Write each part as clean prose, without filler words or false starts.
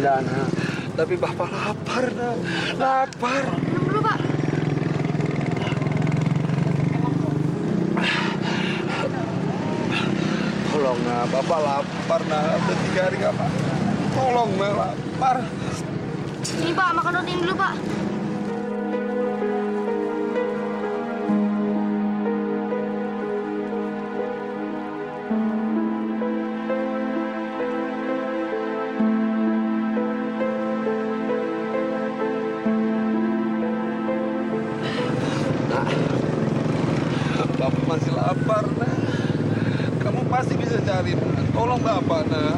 tidak, nak. Tapi Bapak lapar, nak. Lapar. Minum dulu, Pak. Tolong, nak. Bapak lapar, nak. Udah 3 hari nggak makan. Tolong, nak. Lapar. Ini, Pak. Makan roti ini dulu, Pak. Bapak masih lapar, nak. Kamu pasti bisa cari, nak. Tolong Bapak, nak.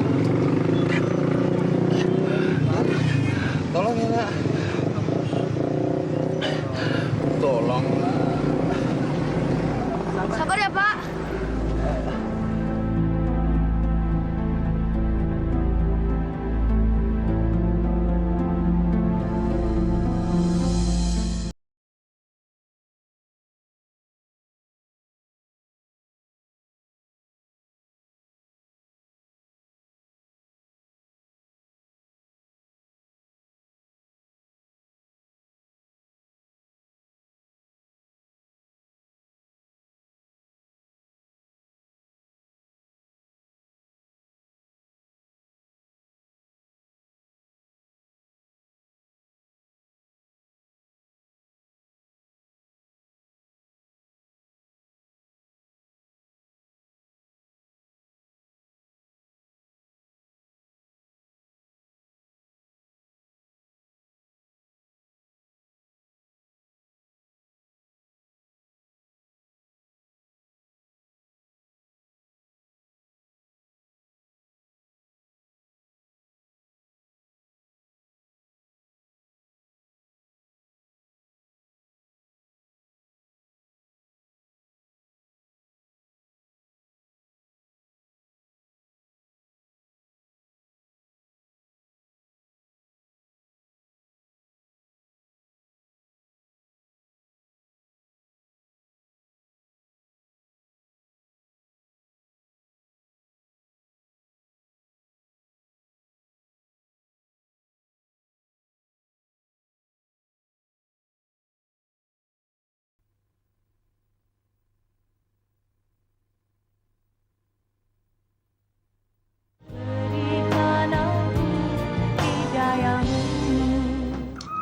Nak, tolong ya, nak. Tolong, nak. Sabar ya, Pak.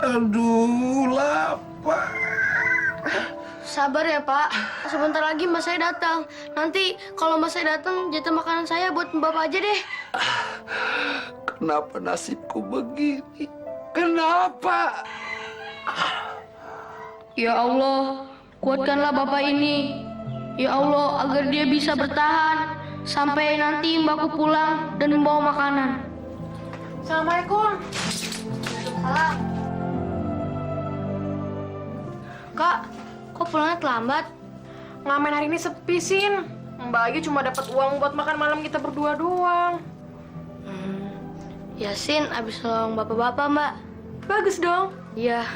Aduh, lapar. Sabar ya, Pak. Sebentar lagi Mbak saya datang. Nanti kalau Mbak saya datang, jatah makanan saya buat Bapak aja deh. Kenapa nasibku begini? Kenapa? Ya Allah, kuatkanlah Bapak ini. Ya Allah, agar dia bisa bertahan sampai nanti Mbakku pulang dan membawa makanan. Assalamualaikum. Salam. Kak, kok pulangnya terlambat? Ngamen hari ini sepi, Sin. Mbak Agi cuma dapat uang buat makan malam kita berdua doang. Yasin abis nolong bapak-bapak, Mbak. Bagus dong. Iya,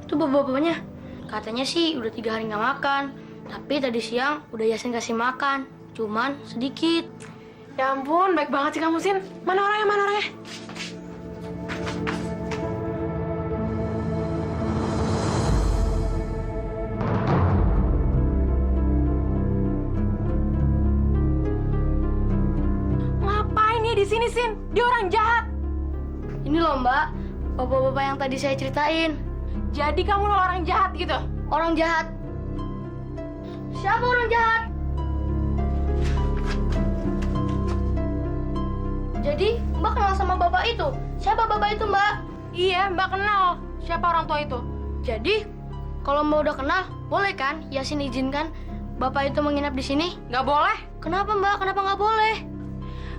itu bapak-bapaknya. Katanya sih udah 3 hari nggak makan. Tapi tadi siang udah Yasin kasih makan. Cuman sedikit. Ya ampun, baik banget sih kamu, Sin. Mana orangnya, mana orangnya? Ngapain dia di sini, Sin? Dia orang jahat. Ini loh, Mbak. Bapak-bapak yang tadi saya ceritain. Jadi kamu orang jahat gitu? Orang jahat. Siapa orang jahat? Jadi, Mbak kenal sama bapak itu? Siapa bapak itu, Mbak? Iya, Mbak kenal. Siapa orang tua itu? Jadi, kalau Mbak udah kenal, boleh kan Yasin izinkan bapak itu menginap di sini? Nggak boleh. Kenapa, Mbak? Kenapa nggak boleh?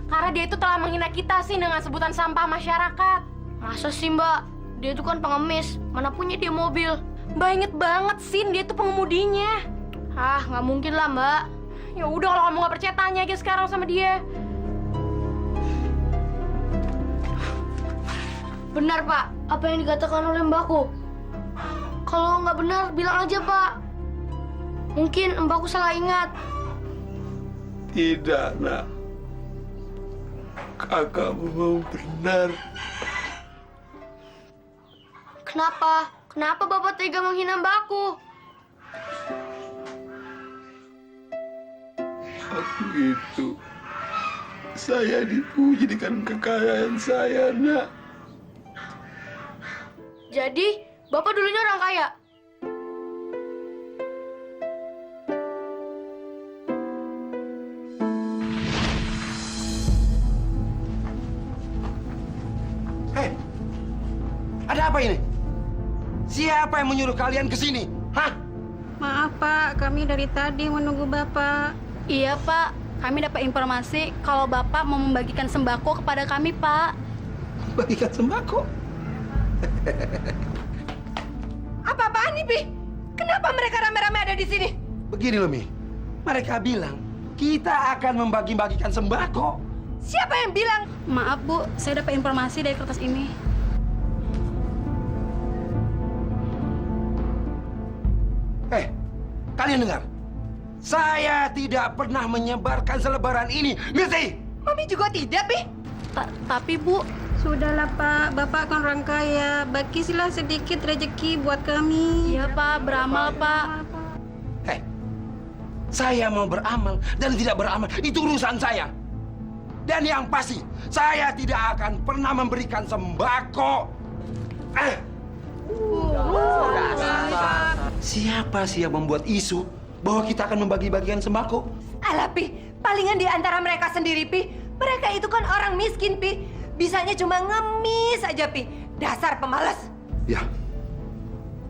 Karena dia itu telah menghina kita, sih, dengan sebutan sampah masyarakat. Masa sih, Mbak? Dia itu kan pengemis. Mana punya dia mobil? Mbak inget banget, Sin. Dia itu pengemudinya. Ah, nggak mungkin lah, Mbak. Ya udah, kalau kamu nggak percaya, tanya aja sekarang sama dia. Benar, Pak. Apa yang dikatakan oleh Mbakku? Kalau nggak benar, bilang aja, Pak. Mungkin Mbakku salah ingat. Tidak, nak. Kakakmu mau benar. Kenapa? Kenapa Bapak tega menghina Mbakku? Aku itu, saya dipuji dengan kekayaan saya, nak. Jadi, Bapak dulunya orang kaya? Hei, ada apa ini? Siapa yang menyuruh kalian ke sini? Hah? Maaf Pak, kami dari tadi menunggu Bapak. Iya Pak, kami dapat informasi kalau Bapak mau membagikan sembako kepada kami Pak. Bagikan sembako? Apa-apaan nih, Pi? Kenapa mereka rame-rame ada di sini? Begini loh, Mi. Mereka bilang kita akan membagi-bagikan sembako. Siapa yang bilang? Maaf Bu, saya dapat informasi dari kertas ini. Kalian dengar? Saya tidak pernah menyebarkan selebaran ini, ngerti? Mami juga tidak, Pi. Tapi Bu, sudahlah Pak, Bapak kan orang kaya. Bagilah sedikit rezeki buat kami. Iya Pak, beramal Pak. Hei, saya mau beramal dan tidak beramal, itu urusan saya. Dan yang pasti, saya tidak akan pernah memberikan sembako. Siapa sih yang membuat isu bahwa kita akan membagi-bagikan sembako? Alah, Pi. Palingan di antara mereka sendiri, Pi. Mereka itu kan orang miskin, Pi. Bisanya cuma ngemis aja, Pi. Dasar pemalas. Ya,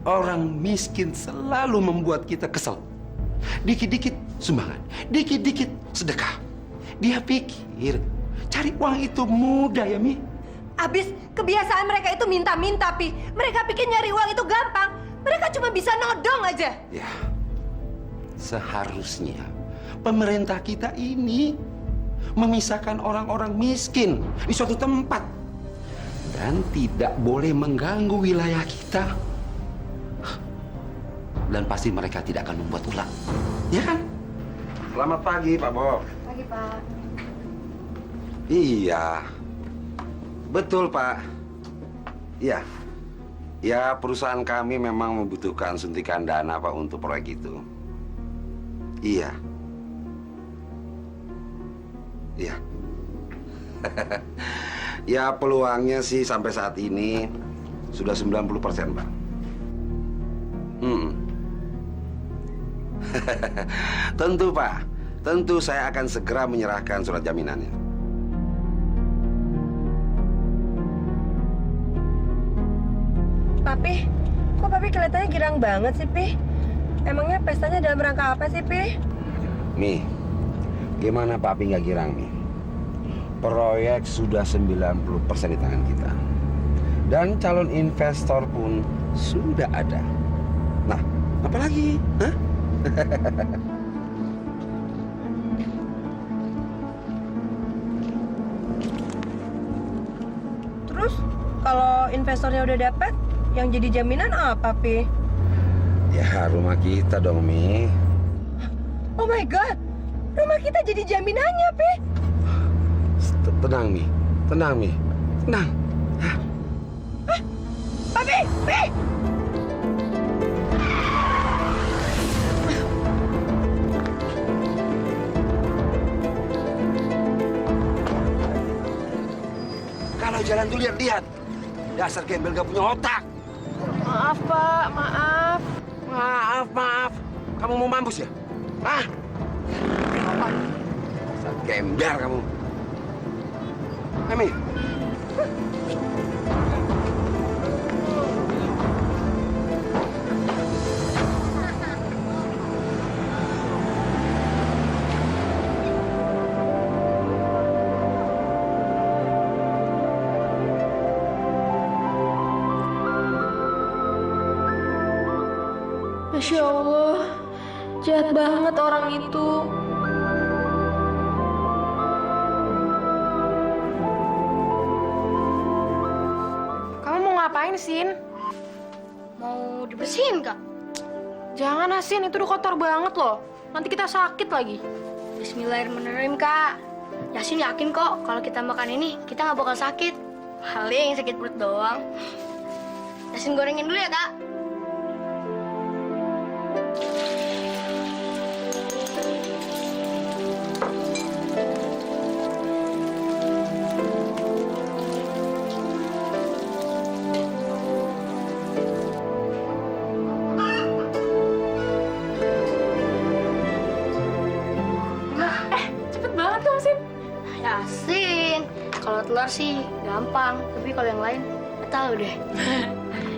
orang miskin selalu membuat kita kesel. Dikit-dikit sumbangan, dikit-dikit sedekah. Dia pikir cari uang itu mudah ya, Mi? Abis kebiasaan mereka itu minta-minta, Pi. Mereka pikir nyari uang itu gampang. Mereka cuma bisa nodong aja. Ya, seharusnya pemerintah kita ini memisahkan orang-orang miskin di suatu tempat dan tidak boleh mengganggu wilayah kita. Dan pasti mereka tidak akan membuat ulah, ya kan? Selamat pagi, Pak Bob. Pagi, Pak. Iya, betul Pak. Iya, ya perusahaan kami memang membutuhkan suntikan dana Pak untuk proyek itu. Iya. Iya. Ya peluangnya sih sampai saat ini sudah 90% Pak. Tentu Pak, tentu saya akan segera menyerahkan surat jaminannya. Papi, kok Papi kelihatannya girang banget sih, Pi? Emangnya pestanya dalam rangka apa sih, Pi? Mi, gimana Papi nggak girang, Mi? Proyek sudah 90% di tangan kita. Dan calon investor pun sudah ada. Nah, apa lagi? Hah? Terus, kalau investornya udah dapat, yang jadi jaminan apa, Pi? Ya, rumah kita dong, Mi. Oh my God! Rumah kita jadi jaminannya, Pi! Tenang, Mi. Tenang, Mi. Tenang. Hah? Papi! Pi! Kalau jalan tuh lihat-lihat. Dasar gembel gak punya otak. Maaf, Pak. Maaf. Maaf. Kamu mau mampus ya? Hah? Dasar gembel kamu. Emi. Masya Allah, jahat banget orang itu. Kamu mau ngapain, Sin? Mau dibersihin, Kak? Jangan, Sin. Itu udah kotor banget loh. Nanti kita sakit lagi. Bismillahirrahmanirrahim, Kak. Yasin yakin kok kalau kita makan ini, kita nggak bakal sakit. Paling sakit perut doang. Yasin gorengin dulu ya, Kak. Cepet banget dong, Sin. Yasin, kalau telur sih gampang, tapi kalau yang lain nggak tahu deh.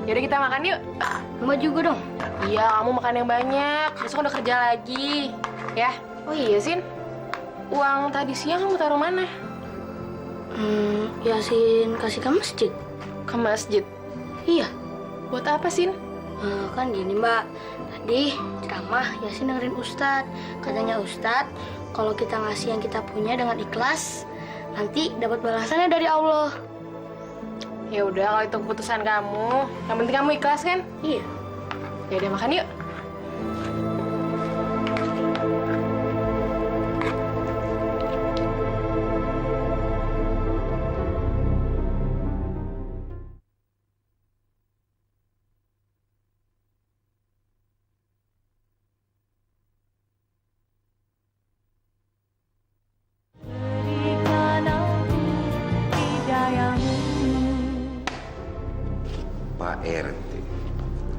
Yaudah kita makan yuk. Mbak juga dong. Iya, kamu makan yang banyak. Besok udah kerja lagi. Ya? Oh iya, Sin. Uang tadi siang kamu taruh mana? Yasin kasih ke masjid. Ke masjid. Iya. Buat apa, Sin? Kan gini Mbak, tadi ceramah Yasin dengerin Ustadz. Katanya Ustadz, kalau kita ngasih yang kita punya dengan ikhlas, nanti dapat balasannya dari Allah. Ya udah, kalau itu keputusan kamu. Yang penting kamu ikhlas kan? Iya. Ya udah makan yuk. Pak RT,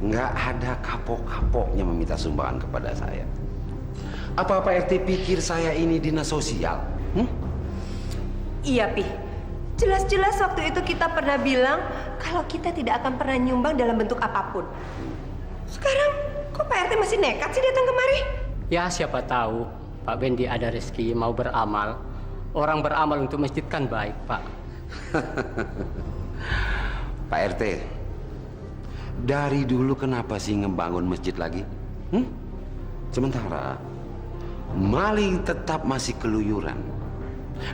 nggak ada kapok-kapoknya meminta sumbangan kepada saya. Apa Pak RT pikir saya ini dinas sosial? Iya, Pi. Jelas-jelas waktu itu kita pernah bilang kalau kita tidak akan pernah nyumbang dalam bentuk apapun. Sekarang kok Pak RT masih nekat sih datang kemari? Ya siapa tahu Pak Bendi ada rezeki mau beramal. Orang beramal untuk masjid kan baik, Pak. Pak RT, dari dulu kenapa sih ngebangun masjid lagi? Sementara maling tetap masih keluyuran.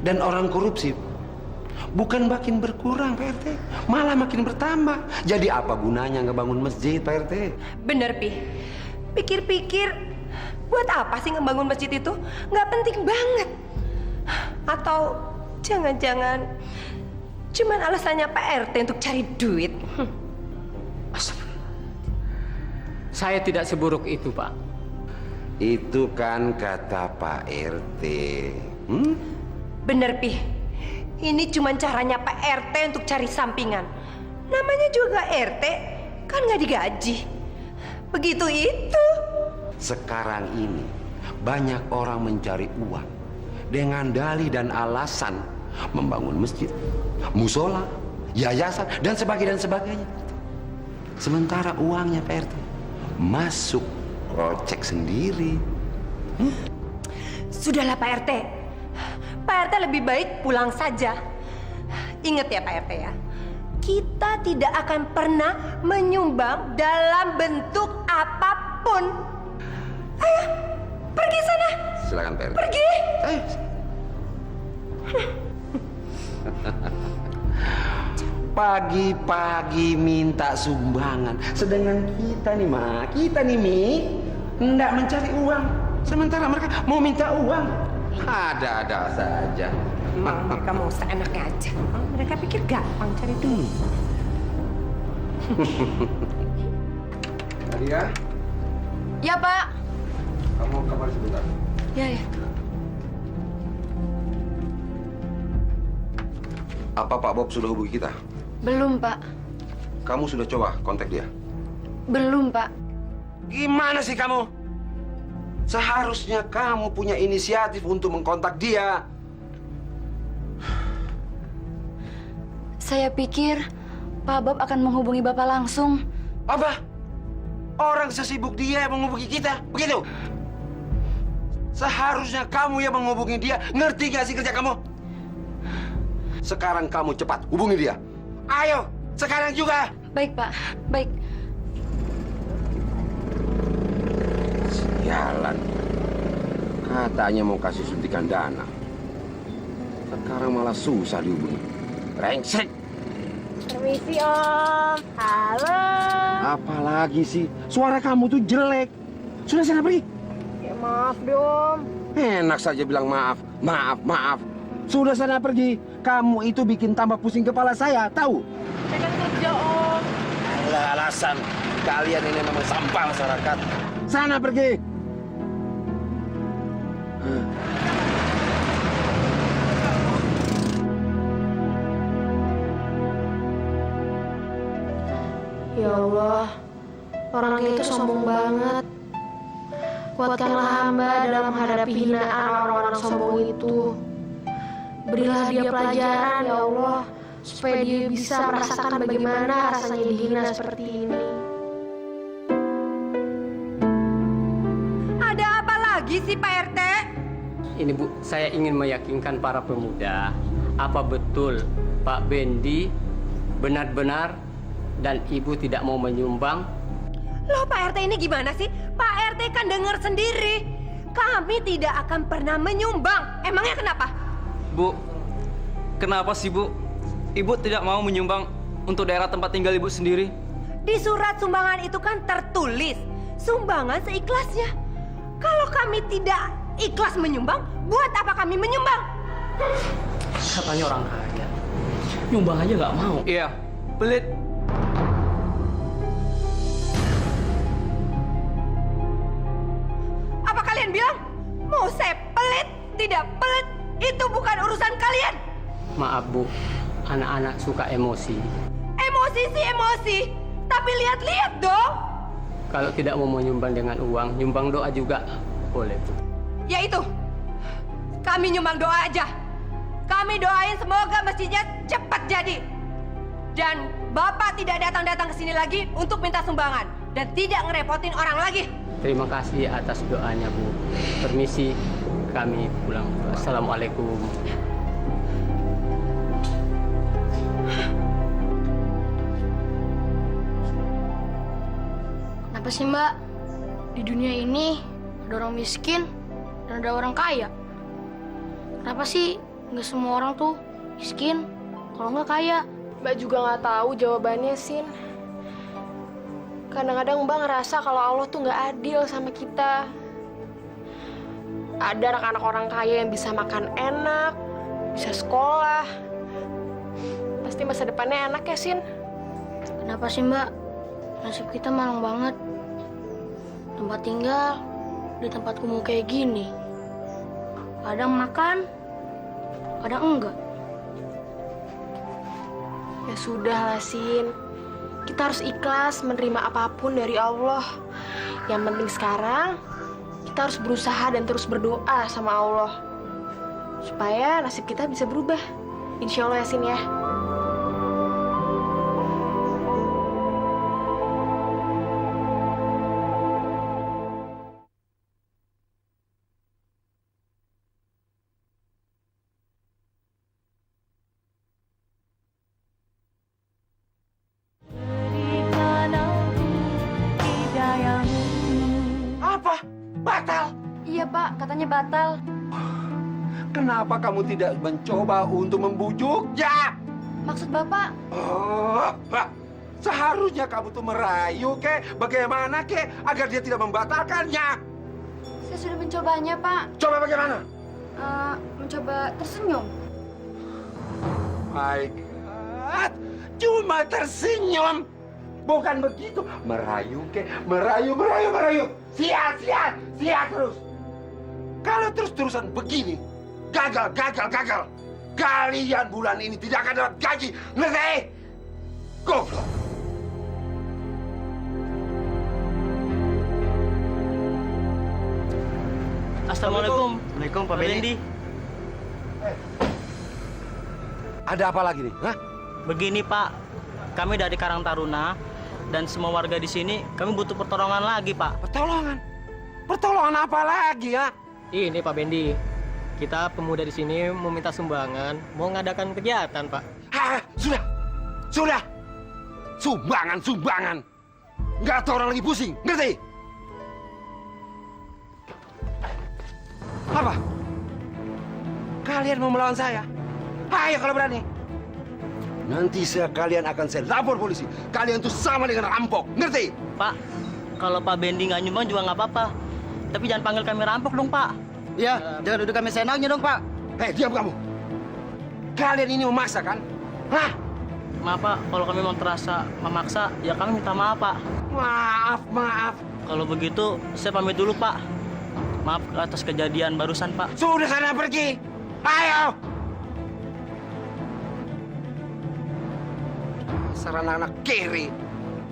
Dan orang korupsi bukan makin berkurang, Pak RT, malah makin bertambah. Jadi apa gunanya ngebangun masjid, Pak RT? Bener, Pi. Pikir-pikir, buat apa sih ngebangun masjid itu? Nggak penting banget. Atau jangan-jangan cuman alasannya Pak RT untuk cari duit? Saya tidak seburuk itu, Pak. Itu kan kata Pak RT. Bener, Pi. Ini cuma caranya Pak RT untuk cari sampingan. Namanya juga RT, kan nggak digaji. Begitu itu. Sekarang ini banyak orang mencari uang dengan dalih dan alasan membangun masjid, musola, yayasan, dan sebagainya. Sementara uangnya Pak RT masuk kocek sendiri. Sudahlah Pak RT. Pak RT lebih baik pulang saja. Ingat ya Pak RT ya. Kita tidak akan pernah menyumbang dalam bentuk apapun. Ayo, pergi sana. Silakan Pak RT. Pergi. Ayo. Pagi-pagi minta sumbangan. Sedangkan kita nih, Ma, Mi, hendak mencari uang. Sementara mereka mau minta uang. Ada-ada saja. Mereka mau seenaknya aja. Mereka pikir gampang cari duit. Nadia, Ya, Pak. kamu kamar sebentar. Ya. Apa Pak Bob sudah hubungi kita? Belum, Pak. Kamu sudah coba kontak dia? Belum, Pak. Gimana sih kamu? Seharusnya kamu punya inisiatif untuk mengkontak dia. Saya pikir Pak Bob akan menghubungi Bapak langsung. Apa? Orang sesibuk dia yang menghubungi kita, begitu? Seharusnya kamu yang menghubungi dia. Ngerti gak sih kerja kamu? Sekarang kamu cepat hubungi dia. Ayo, sekarang juga. Baik, Pak. Baik. Sialan. Katanya mau kasih suntikan dana. Sekarang malah susah dihubungi. Rengsek. Permisi, Om. Halo. Apalagi sih? Suara kamu tuh jelek. Sudah sana pergi. Ya, maaf dong. Enak saja bilang maaf. Maaf. Sudah sana pergi. Kamu itu bikin tambah pusing kepala saya, tahu? Saya kan kerja, Om. alasan. Kalian ini memang sampah masyarakat. Sana pergi. Ya Allah, orang itu sombong banget. Kuatkanlah hamba dalam menghadapi hinaan orang-orang sombong itu. Berilah dia pelajaran, ya Allah, supaya dia bisa merasakan bagaimana rasanya dihina seperti ini. Ada apa lagi sih Pak RT? Ini Bu, saya ingin meyakinkan para pemuda, apa betul Pak Bendi benar-benar dan Ibu tidak mau menyumbang? Loh Pak RT ini gimana sih? Pak RT kan dengar sendiri. Kami tidak akan pernah menyumbang. Emangnya kenapa? Bu, kenapa sih Bu? Ibu tidak mau menyumbang untuk daerah tempat tinggal Ibu sendiri? Di surat sumbangan itu kan tertulis sumbangan seikhlasnya. Kalau kami tidak ikhlas menyumbang, buat apa kami menyumbang? Katanya orang kaya, nyumbang aja nggak mau. Iya, pelit. Apa kalian bilang? Mau saya pelit? Tidak pelit. Itu bukan urusan kalian. Maaf Bu, anak-anak suka emosi. Emosi sih emosi. Tapi lihat-lihat dong. Kalau tidak mau menyumbang dengan uang, nyumbang doa juga boleh Bu. Ya itu. Kami nyumbang doa aja. Kami doain semoga masjidnya cepat jadi. Dan Bapak tidak datang-datang ke sini lagi untuk minta sumbangan. Dan tidak ngerepotin orang lagi. Terima kasih atas doanya Bu. Permisi, kami pulang. Assalamualaikum. Kenapa sih Mbak? Di dunia ini ada orang miskin dan ada orang kaya. Kenapa sih nggak semua orang tuh miskin kalau nggak kaya? Mbak juga nggak tahu jawabannya, Sin. Kadang-kadang Mbak ngerasa kalau Allah tuh nggak adil sama kita. Ada anak-anak orang kaya yang bisa makan enak, bisa sekolah. Pasti masa depannya enak ya, Sin? Kenapa sih Mbak? Nasib kita malang banget. Tempat tinggal di tempat kumuh kayak gini. Kadang makan, kadang enggak. Ya sudah lah, Sin. Kita harus ikhlas menerima apapun dari Allah. Yang penting sekarang, kita harus berusaha dan terus berdoa sama Allah. Supaya nasib kita bisa berubah. Insya Allah ya, Sin ya. Apa? Batal? Iya Pak, katanya batal. Kenapa kamu tidak mencoba untuk membujuknya? Maksud Bapak? Oh, seharusnya kamu tuh merayu bagaimana agar dia tidak membatalkannya. Saya sudah mencobanya Pak. Coba bagaimana? Mencoba tersenyum. My God, cuma tersenyum. Bukan begitu. Merayu merayu. Sial terus. Kalau terus-terusan begini, gagal. Kalian bulan ini tidak akan dapat gaji. Ngerti? Goblok. Assalamualaikum. Waalaikumsalam Pak Bendi. Ada apa lagi nih? Hah? Begini Pak, kami dari Karang Taruna dan semua warga di sini kami butuh pertolongan lagi Pak. Pertolongan? Pertolongan apa lagi ya? Ini Pak Bendi, kita pemuda di sini mau minta sumbangan, mau ngadakan kegiatan Pak. Sudah. Sumbangan. Nggak tahu orang lagi pusing, ngerti? Apa? Kalian mau melawan saya? Ayo kalau berani. Nanti kalian akan saya lapor polisi. Kalian tuh sama dengan rampok, ngerti? Pak, kalau Pak Bendi nggak nyumbang juga nggak apa-apa. Tapi jangan panggil kami rampok dong Pak. Iya, jangan duduk kami senangnya dong Pak. Diam kamu. Kalian ini memaksa kan? Hah? Maaf Pak, kalau kami memang terasa memaksa, ya kami minta maaf Pak. Maaf. Kalau begitu, saya pamit dulu Pak. Maaf atas kejadian barusan Pak. Sudah sana pergi. Ayo. Dasar anak-anak kiri.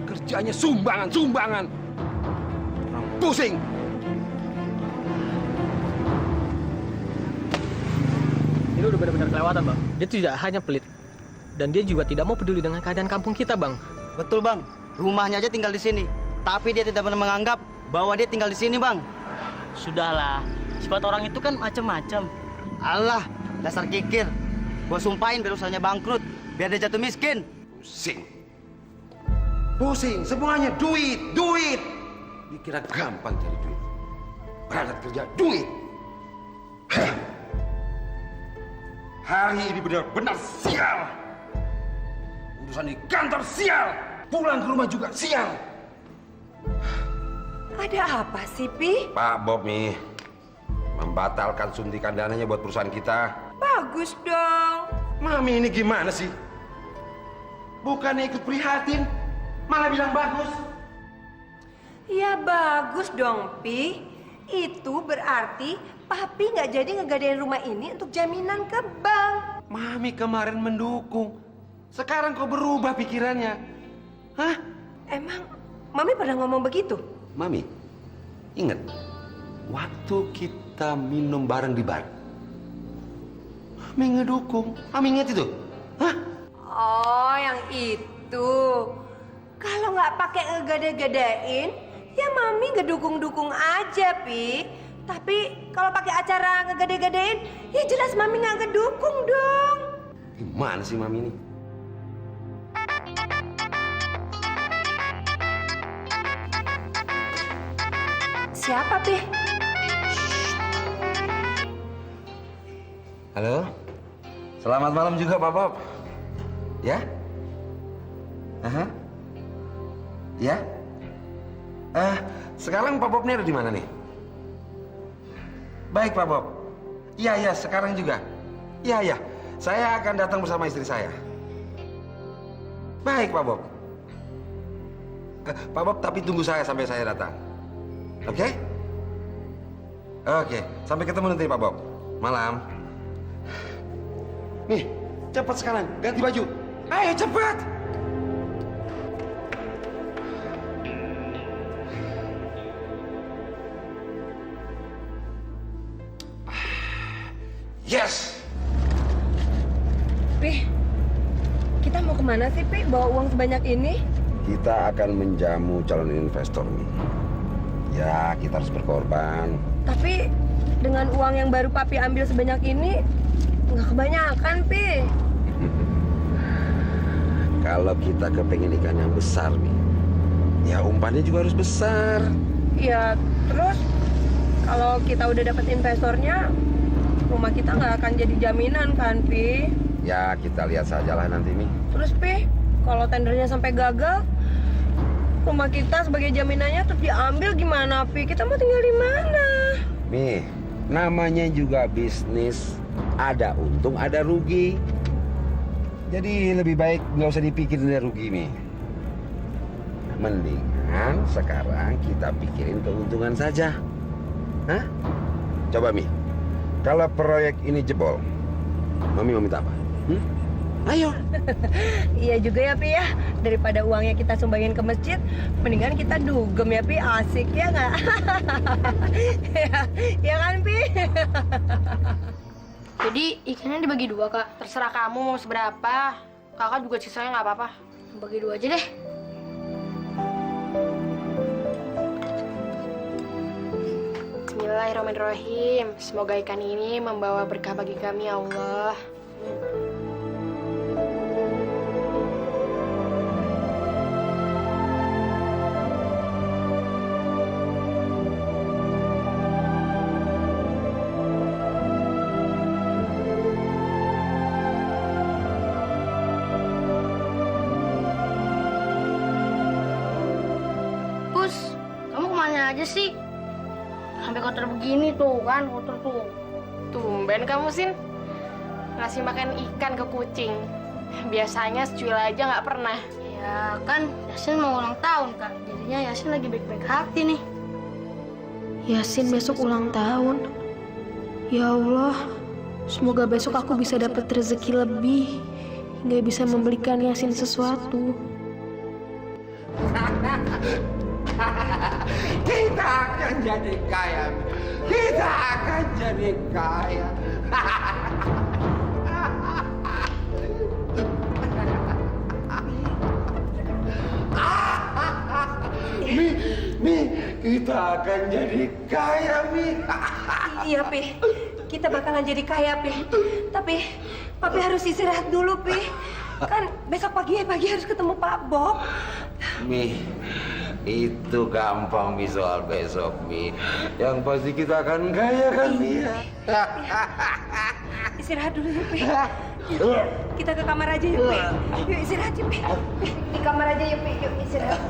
Kerjanya sumbangan. Orang pusing. Ini udah benar-benar kelewatan, Bang. Dia tidak hanya pelit, dan dia juga tidak mau peduli dengan keadaan kampung kita, Bang. Betul Bang, rumahnya aja tinggal di sini. Tapi dia tidak pernah menganggap bahwa dia tinggal di sini Bang. Sudahlah, sifat orang itu kan macam-macam. Allah, dasar kikir. Gua sumpahin biar usahanya bangkrut, biar dia jatuh miskin. Pusing, semuanya duit. Dikira gampang cari duit. Berangkat kerja, duit. Hari ini benar-benar sial. Urusan di kantor sial. Pulang ke rumah juga sial. Ada apa sih, Pi? Pak Bob nih membatalkan suntikan dananya buat perusahaan kita. Bagus dong. Mami ini gimana sih? Bukannya ikut prihatin, malah bilang bagus. Ya bagus dong, Pi. Itu berarti Papi nggak jadi ngegadain rumah ini untuk jaminan ke bank. Mami kemarin mendukung. Sekarang kok berubah pikirannya? Hah? Emang Mami pernah ngomong begitu? Mami, ingat waktu kita minum bareng di bar. Mami ngedukung. Mami ingat itu? Hah? Oh, yang itu. Kalau nggak pakai ngegade-gadein, ya Mami ngedukung-dukung aja, Pi. Tapi kalau pakai acara ngegade-gadein, ya jelas Mami nggak ngedukung dong. Gimana sih Mami ini? Siapa, Pi? Halo? Selamat malam juga Pak Bob. Ya? Aha. Ya? Sekarang Pak Bob ini ada di mana nih? Baik Pak Bob. Iya, sekarang juga. Iya. Saya akan datang bersama istri saya. Baik Pak Bob. Pak Bob, tapi tunggu saya sampai saya datang. Oke? Oke, sampai ketemu nanti Pak Bob. Malam. Nih, cepat sekarang, ganti baju. Ayo cepat. Yes. Pi, kita mau kemana sih, Pi? Bawa uang sebanyak ini? Kita akan menjamu calon investor nih. Ya, kita harus berkorban. Tapi dengan uang yang baru Papi ambil sebanyak ini, nggak kebanyakan, Pi. Kalau kita kepengen ikan yang besar nih, ya umpannya juga harus besar. Ya, terus kalau kita udah dapat investornya, rumah kita nggak akan jadi jaminan kan, Pi? Ya, kita lihat sajalah nanti nih. Terus, Pi, kalau tendernya sampai gagal, rumah kita sebagai jaminannya terus diambil gimana, Pi? Kita mau tinggal di mana? Nih, namanya juga bisnis. Ada untung, ada rugi. Jadi lebih baik nggak usah dipikirin dari rugi nih. Mendingan sekarang kita pikirin keuntungan saja. Hah? Coba Mi, kalau proyek ini jebol, Mami mau minta apa? Ayo. Iya juga ya, Pi ya. Daripada uangnya kita sumbangin ke masjid, mendingan kita dugem ya, Pi. Asik ya nggak? Ya kan, Pi? Jadi ikannya dibagi dua, Kak. Terserah kamu mau seberapa. Kakak juga sisanya nggak apa-apa. Bagi dua aja deh. Bismillahirrahmanirrahim. Semoga ikan ini membawa berkah bagi kami, ya Allah. Pus, kamu kemana aja sih? Sampai kotor begini tuh kan, kotor tuh. Tumben kamu, Sin. Ngasih makan ikan ke kucing. Biasanya secuil aja nggak pernah. Ya kan Yasin mau ulang tahun Kak. Jadinya Yasin lagi baik-baik hati nih. Yasin besok ulang tahun. Ya Allah, semoga besok aku bisa dapat rezeki lebih hingga bisa membelikan Yasin sesuatu. Kita akan jadi kaya. Kita akan jadi kaya. Mi, kita akan jadi kaya, Mi. Iya, Pi. Kita bakalan jadi kaya, Pi. Tapi Papi harus istirahat dulu, Pi. Kan besok pagi harus ketemu Pak Bob. Mi, itu gampang Mi soal besok, Mi. Yang pasti kita akan kaya kan, Mi? Istirahat dulu yuk, Pi. Yuk, kita ke kamar aja yuk, Pi. Yuk istirahat yuk, Pi. Di kamar aja yuk, Pi. Yuk istirahat.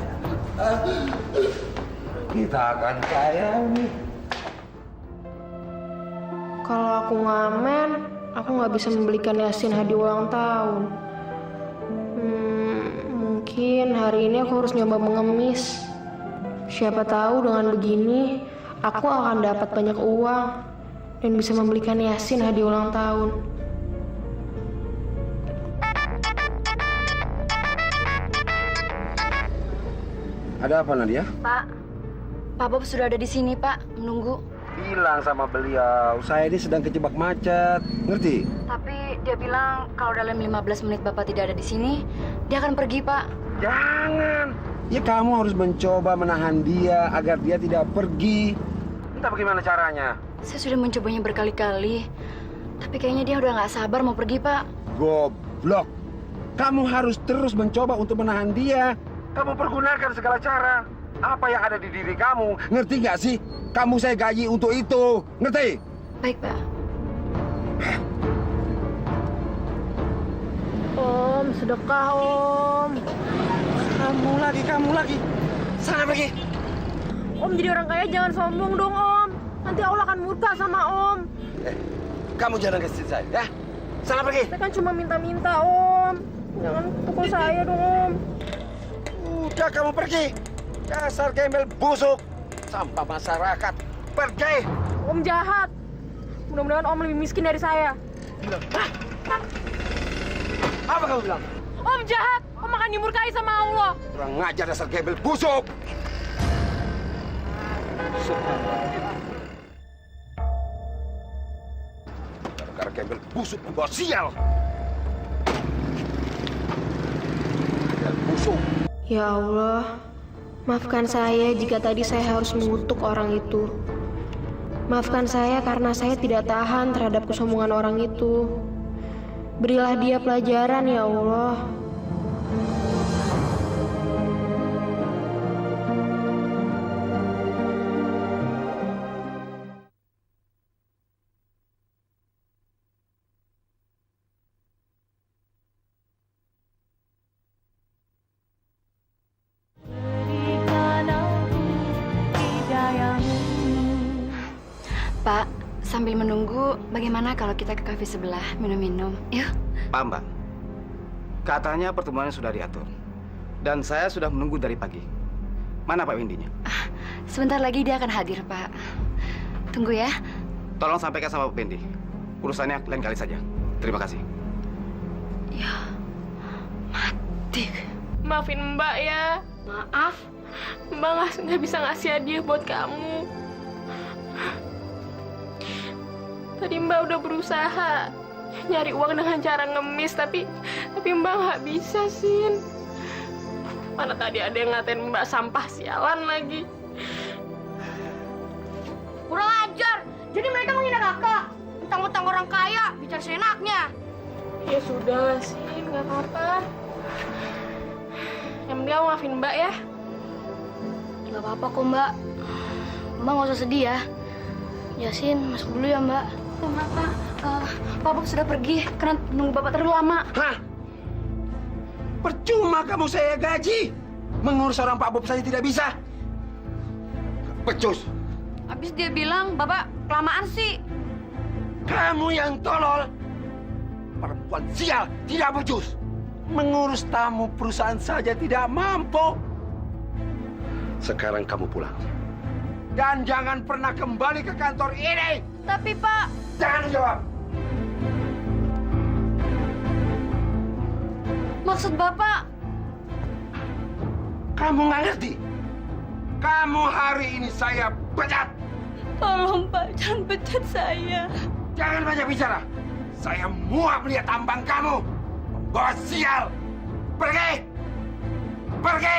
Kita akan kaya, Mi. Kalau aku ngamen, aku nggak bisa membelikan Yasin hadiah ulang tahun. Mungkin hari ini aku harus nyoba mengemis. Siapa tahu dengan begini, aku akan dapat banyak uang dan bisa membelikan Yasin hadiah ulang tahun. Ada apa, Nadia? Pak Bob sudah ada di sini Pak, menunggu. Bilang sama beliau, saya ini sedang kejebak macet. Ngerti? Tapi dia bilang kalau dalam 15 menit Bapak tidak ada di sini, dia akan pergi Pak. Jangan. Ya kamu harus mencoba menahan dia agar dia tidak pergi. Entah bagaimana caranya. Saya sudah mencobanya berkali-kali, tapi kayaknya dia udah nggak sabar mau pergi Pak. Goblok. Kamu harus terus mencoba untuk menahan dia. Kamu pergunakan segala cara. Apa yang ada di diri kamu. Ngerti nggak sih? Kamu saya gaji untuk itu. Ngerti? Baik Pak. Om, sedekah Om. Kamu lagi. Sana pergi. Om jadi orang kaya jangan sombong dong Om. Nanti Allah akan murka sama Om. Kamu jangan kasih saya, ya? Sana pergi. Saya kan cuma minta-minta Om. Jangan pukul saya dong Om. Udah kamu pergi. Dasar gembel busuk. Sampah masyarakat. Pergi. Om jahat. Mudah-mudahan Om lebih miskin dari saya. Bilang. Apa kamu bilang? Om jahat. Om akan dimurkai sama Allah. Kurang ngajar dasar gembel busuk. Gara-gara gembel busuk membawa sial. Gembel busuk. Ya Allah, maafkan saya jika tadi saya harus mengutuk orang itu. Maafkan saya karena saya tidak tahan terhadap kesombongan orang itu. Berilah dia pelajaran ya Allah. Pak, sambil menunggu, bagaimana kalau kita ke kafe sebelah minum-minum? Yuk. Pak Mbak, katanya pertemuannya sudah diatur. Dan saya sudah menunggu dari pagi. Mana Pak Windinya? Sebentar lagi dia akan hadir, Pak. Tunggu ya. Tolong sampaikan sama Pak Wendy. Urusannya lain kali saja. Terima kasih. Ya, mati. Maafin Mbak ya. Maaf. Mbak nggak bisa ngasih hadiah buat kamu. Tadi Mbak udah berusaha nyari uang dengan cara ngemis, tapi Mbak nggak bisa, Sin. Mana tadi ada yang ngatain Mbak sampah sialan lagi. Kurang ajar. Jadi mereka menghina kakak. Mentang-mentang orang kaya, bicara seenaknya. Ya sudah, Sin, nggak apa-apa. Yang penting kamu maafin Mbak ya. Gak apa-apa kok, Mbak. Mbak nggak usah sedih ya. Yasin, masuk dulu ya, Mbak. Mbak, Pak Bob sudah pergi karena nunggu Bapak terlalu lama. Hah? Percuma kamu saya gaji. Mengurus orang Pak Bob saja tidak bisa. Becus. Habis dia bilang, Bapak kelamaan sih. Kamu yang tolol. Perempuan sial, tidak becus. Mengurus tamu perusahaan saja tidak mampu. Sekarang kamu pulang. Dan jangan pernah kembali ke kantor ini. Tapi Pak... Jangan jawab. Maksud Bapak... Kamu nggak ngerti? Kamu hari ini saya pecat. Tolong Pak, jangan pecat saya. Jangan banyak bicara. Saya muak melihat tampang kamu. Membawa sial. Pergi. Pergi.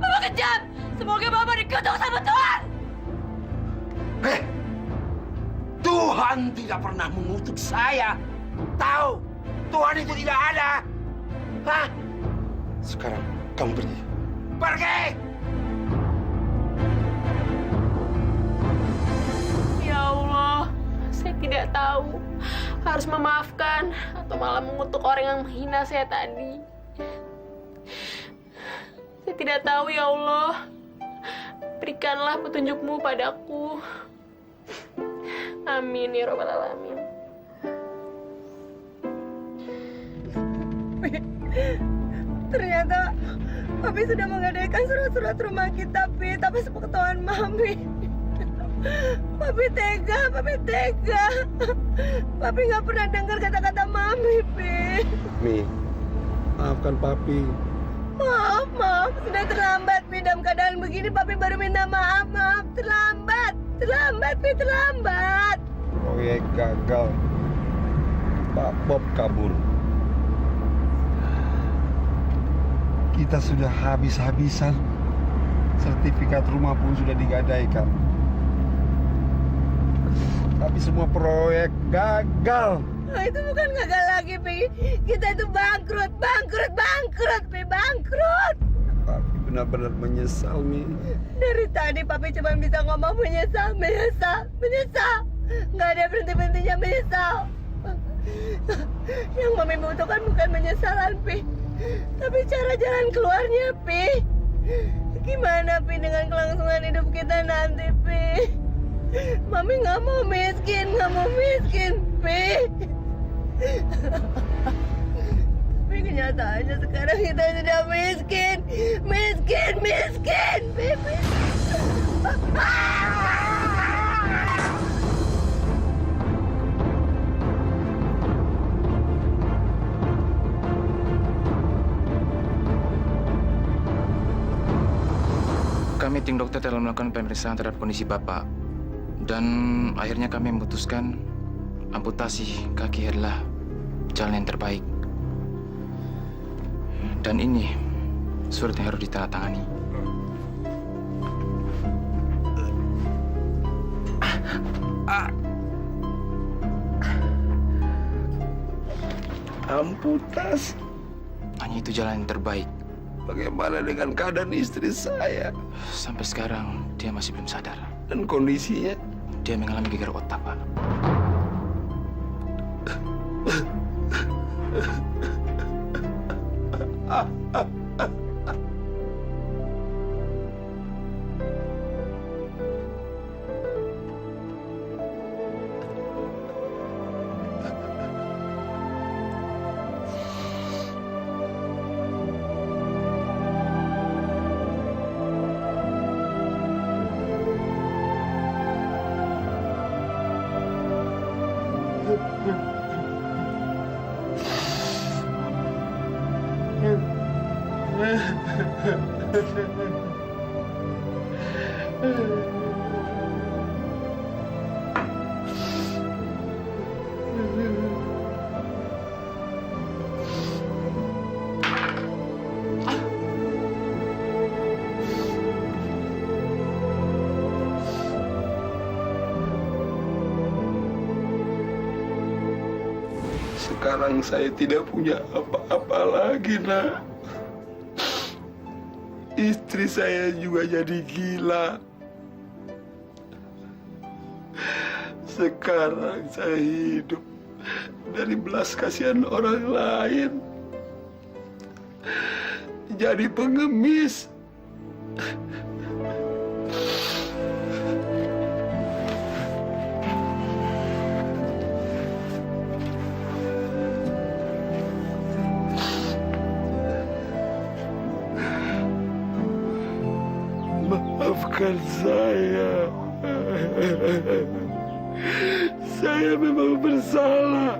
Bapak kejam! Semoga Bapak dikutuk sama Tuhan! Tuhan tidak pernah mengutuk saya. Tahu, Tuhan itu tidak ada. Hah? Sekarang kamu pergi. Pergi! Ya Allah, saya tidak tahu harus memaafkan atau malah mengutuk orang yang menghina saya tadi. Saya tidak tahu ya Allah. Berikanlah petunjuk-Mu padaku. Amin ya Rabbal Alamin. Ternyata Papi sudah menggadaikan surat-surat rumah kita, Pi, tapi sepengetahuan Mami. Papi tega, Papi tega. Papi nggak pernah dengar kata-kata Mami, Pi. Mi, maafkan Papi. Maaf, sudah terlambat, Pi. Dalam keadaan begini, Papi baru minta maaf. Terlambat, Pi, terlambat. Proyek gagal. Pak Bob kabur. Kita sudah habis-habisan. Sertifikat rumah pun sudah digadaikan. Tapi semua proyek gagal. Nah, itu bukan gagal lagi, Pi. Kita itu bangkrut, Pi, bangkrut. Papi benar-benar menyesal, Mi. Dari tadi Papi cuma bisa ngomong menyesal. Nggak ada berhenti-berhentinya menyesal. Yang Mami butuhkan bukan menyesalan, Pi, tapi cara jalan keluarnya, Pi. Gimana, Pi, dengan kelangsungan hidup kita nanti, Pi? Mami nggak mau miskin, Pi. Tapi kenyataannya sekarang kita sudah miskin, Pi. Kami tim dokter telah melakukan pemeriksaan terhadap kondisi Bapak. Dan akhirnya kami memutuskan amputasi kaki adalah jalan yang terbaik. Dan ini surat yang harus ditandatangani. Amputasi. Hanya itu jalan yang terbaik. Bagaimana dengan keadaan istri saya? Sampai sekarang dia masih belum sadar. Dan kondisinya? Dia mengalami gegar otak, Pak. Sekarang saya tidak punya apa-apa lagi, Nak. Istri saya juga jadi gila. Sekarang saya hidup dari belas kasihan orang lain. Jadi pengemis. Maafkan saya. Saya memang bersalah.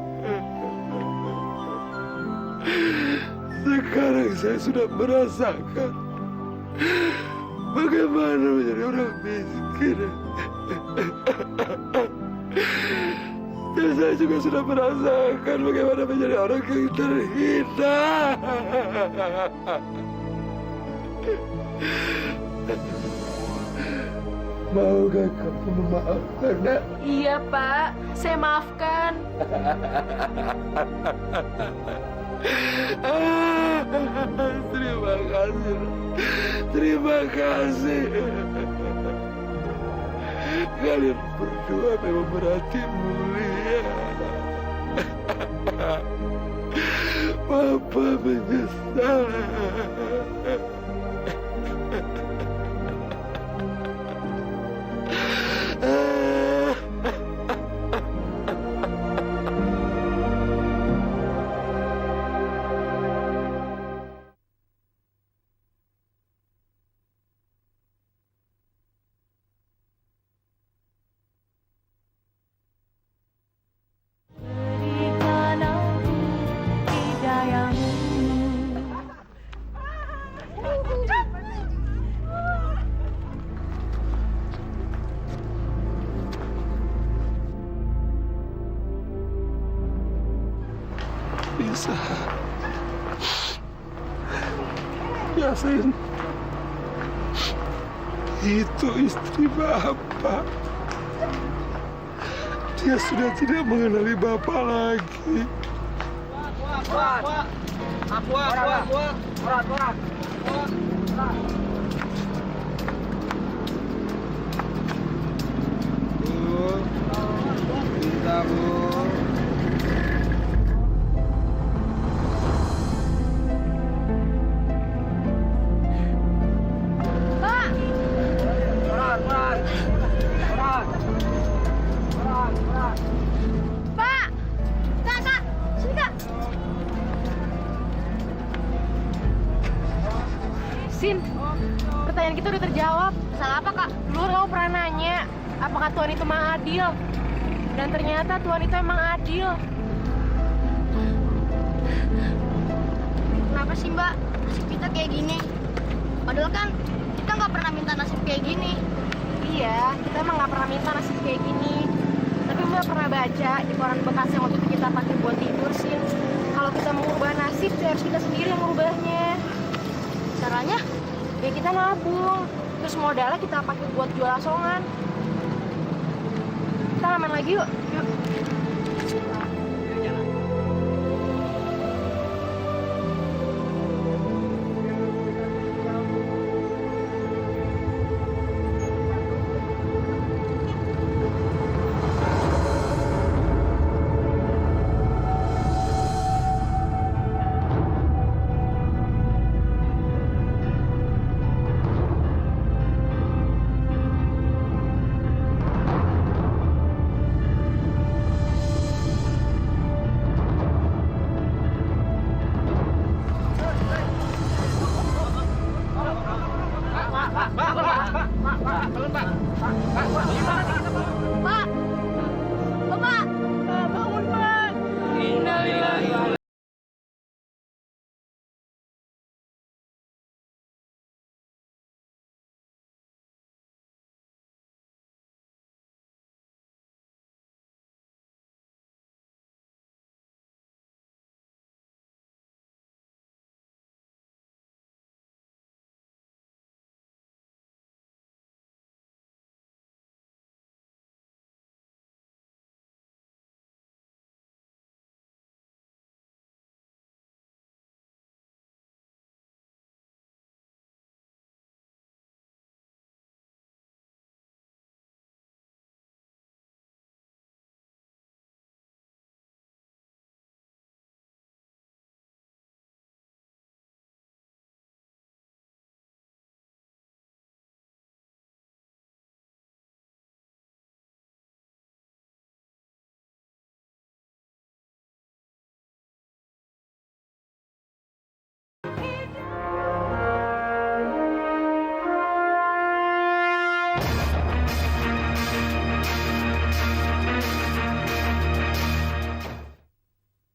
Sekarang saya sudah merasakan bagaimana menjadi orang miskin. Dan saya juga sudah merasakan bagaimana menjadi orang yang terhina. Maukah kamu memaafkan, Nak? Iya, Pak. Saya maafkan. Terima kasih. Terima kasih. Kalian berdua memang berhati mulia. Papa menyesal. Bisa. Biasain. Itu istri Bapak. Dia sudah tidak mengenali Bapak lagi. Bu, minta Bu. Sin, pertanyaan kita udah terjawab. Salah apa, Kak? Dulu kamu pernah nanya, apakah Tuhan itu maha adil? Dan ternyata Tuhan itu emang adil. Kenapa sih, Mbak? Nasib kita kayak gini. Padahal kan kita nggak pernah minta nasib kayak gini. Iya, kita emang nggak pernah minta nasib kayak gini. Tapi Mbak pernah baca di koran bekas yang waktu itu kita pakai buat tidur, Sin. Kalau kita mau merubah nasib, harus kita sendiri yang merubahnya. Caranya? Ya kita nabung, terus modalnya kita pakai buat jual asongan. Kita ramen lagi yuk. Yuk. Pak,